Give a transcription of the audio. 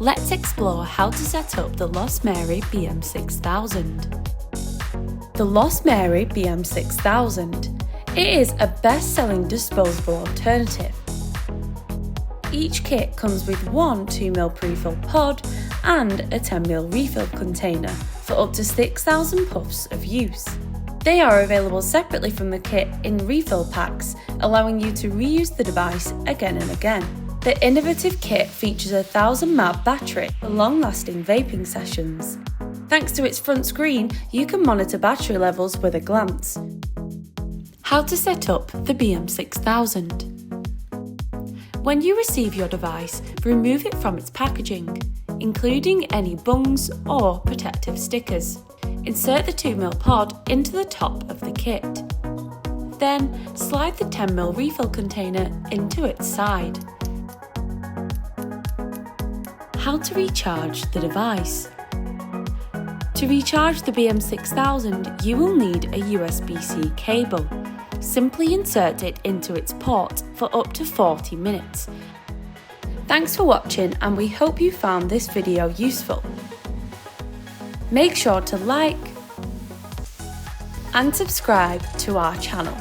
let's explore how to set up the Lost Mary BM6000. The Lost Mary BM6000. It is a best-selling disposable alternative. Each kit comes with one 2ml pre-fill pod and a 10ml refill container for up to 6,000 puffs of use. They are available separately from the kit in refill packs, allowing you to reuse the device again and again. The innovative kit features a 1000 mAh battery for long-lasting vaping sessions. Thanks to its front screen, you can monitor battery levels with a glance. How to set up the BM6000. When you receive your device, remove it from its packaging, including any bungs or protective stickers. Insert the 2ml pod into the top of the kit. Then slide the 10ml refill container into its side. How to recharge the device. To recharge the BM6000, you will need a USB-C cable. Simply insert it into its port for up to 40 minutes. Thanks for watching, and we hope you found this video useful. Make sure to like and subscribe to our channel.